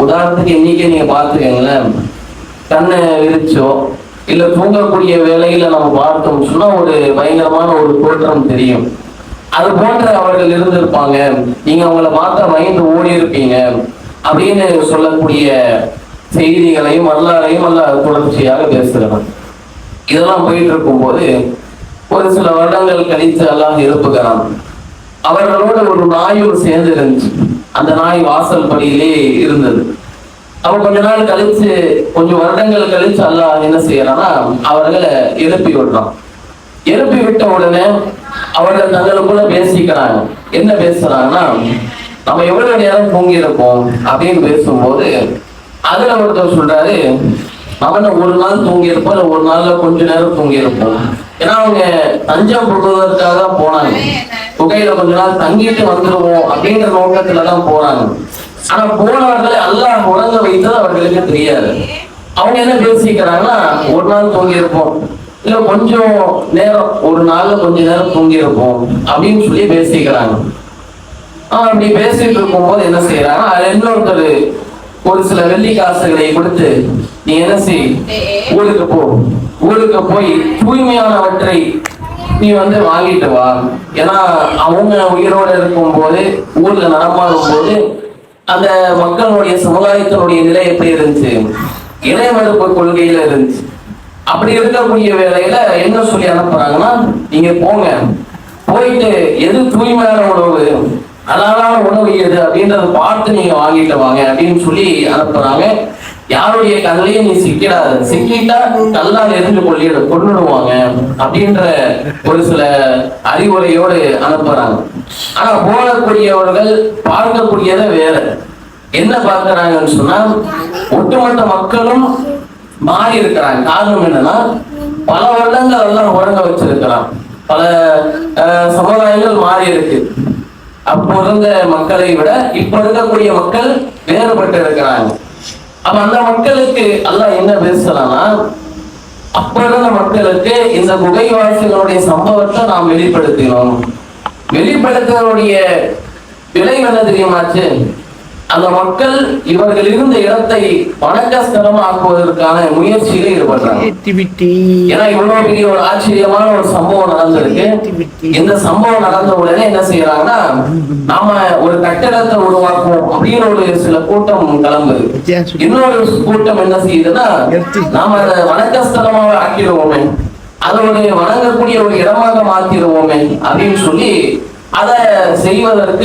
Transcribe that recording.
உதாரணத்துக்கு இன்னைக்கே நீங்க பாத்துக்கீங்களேன், கண்ணை விரிச்சோ இல்ல தூங்கக்கூடிய வேலையில நம்ம பார்த்தோம் சொன்னா ஒரு பயங்கரமான ஒரு தோற்றம் தெரியும். அது போன்ற அவர்கள் இருந்திருப்பாங்க, நீங்க அவங்கள பார்த்தா பயந்து ஓடி இருப்பீங்க அப்படின்னு சொல்லக்கூடிய செய்திகளையும் வரலாறையும் தொடர்ச்சியாக பேசுகிறான். இதெல்லாம் போயிட்டு இருக்கும்போது ஒரு சில வருடங்கள் கழித்து அல்லாஹ் எழுப்புகிறான். அவர்களோட ஒரு நாயும் சேர்ந்து இருந்துச்சு. அந்த நாய் வாசல் படியிலே இருந்தது. அவன் கொஞ்ச நாள் கழிச்சு, கொஞ்சம் வருடங்கள் கழிச்சு அல்லாஹ் என்ன செய்யறான்னா அவர்களை எழுப்பி விடுறான். எழுப்பி விட்ட உடனே அவர்கள் தங்களுக்குள்ள பேசிக்கிறாங்க. என்ன பேசுறாங்கன்னா, நம்ம எவ்வளவு நேரம் தூங்கி இருப்போம் அப்படின்னு பேசும்போது அதுல ஒருத்தர் சொல்றாரு, அவன ஒரு நாள் தூங்கி இருப்போம், இல்ல ஒரு நாள்ல கொஞ்ச நேரம் தூங்கி இருப்போம். ஏன்னா அவங்க தஞ்சம் போடுவதற்காக தான் போனாங்க. குகையில கொஞ்ச நாள் தங்கிட்டு வந்துடுவோம் அப்படின்ற நோக்கத்துலதான் போறாங்க. ஆனா போனவர்களை அல்லாஹ் உறங்க வைத்தது அவர்களுக்கு தெரியாது. அவங்க என்ன பேசிக்கிறாங்கன்னா, ஒரு நாள் தூங்கி இருப்போம், இல்ல கொஞ்சம் நேரம், ஒரு நாள்ல கொஞ்ச நேரம் தூங்கி இருப்போம் அப்படின்னு சொல்லி பேசிக்கிறாங்க. அப்படி பேசிட்டு இருக்கும்போது என்ன செய்யறாங்கன்னா, இன்னொருத்தர் ஒரு சில வெள்ளி காசுகளை கொடுத்து, நீ என்ன செய், ஊருக்கு போய் தூய்மையானவற்றை நீ வாங்கிட்டு வா. ஏன்னா அவங்க உயிரோடு இருக்கும் போது, ஊர்ல நடமாடும் போது அந்த மக்களுடைய சமுதாயத்தினுடைய நிலை எப்படி இருந்துச்சு, இணைமறுப்பு கொள்கையில இருந்துச்சு. அப்படி இருக்கக்கூடிய வேலையில என்ன சொல்லி அனுப்புறாங்கன்னா, நீங்க போங்க, போயிட்டு எது தூய்மையான உணவு, அழகான உணவு எது அப்படின்றத பார்த்து நீங்க வாங்கிட்டு வாங்க அப்படின்னு சொல்லி அனுப்புறாங்க. யாருடைய கல்லையும் நீ சிக்கிடாத, சிக்கிட்டா கல்லால் எரிஞ்சு கொண்டுடுவாங்க அப்படின்ற ஒரு சில அறிவுரையோடு அனுப்புறாங்க. ஆனா போகக்கூடியவர்கள் பார்க்கக்கூடியதை வேற. என்ன பார்க்கிறாங்கன்னு சொன்னா, ஒட்டுமொத்த மக்களும் மாறி இருக்கிறாங்க. காரணம் என்னன்னா, பல வருடங்கள் எல்லாம் உறங்க வச்சிருக்கிறான், பல சமுதாயங்கள் மாறி இருக்கு. அப்போ இருந்த மக்களை விட இப்ப இருக்கக்கூடிய மக்கள் வேறுபட்டு இருக்கிறாங்க. அப்ப அந்த மக்களுக்கு அல்லாஹ் என்ன பேசலாம்னா, அப்ப இருந்த மக்களுக்கு இந்த குகைவாசிகளுடைய சம்பவத்தை நாம் வெளிப்படுத்தினோம். வெளிப்படுத்துவதனுடைய விளைவு என்ன தெரியுமாச்சு, அந்த மக்கள் இவர்கள் இருந்த இடத்தை வணக்கஸ்தலமாக்குவதற்கான முயற்சியில ஈடுபடுறாங்க. ஏன்னா இவ்வளவு பெரிய ஒரு ஆச்சரியமான ஒரு சம்பவம் நடந்திருக்கு. இந்த சம்பவம் நடந்த உடனே என்ன செய்யறாங்கன்னா, நாம ஒரு கட்டடத்தை உருவாக்குவோம் அப்படின்னு ஒரு சில கூட்டம் கிளம்புது. இன்னொரு கூட்டம் என்ன செய்யுதுன்னா, நாம அதை வணக்கஸ்தலமாக ஆக்கிடுவோமே, அதை ஒரு வணங்கக்கூடிய ஒரு இடமாக மாத்திடுவோமே அப்படின்னு சொல்லி அதை செய்வதற்கு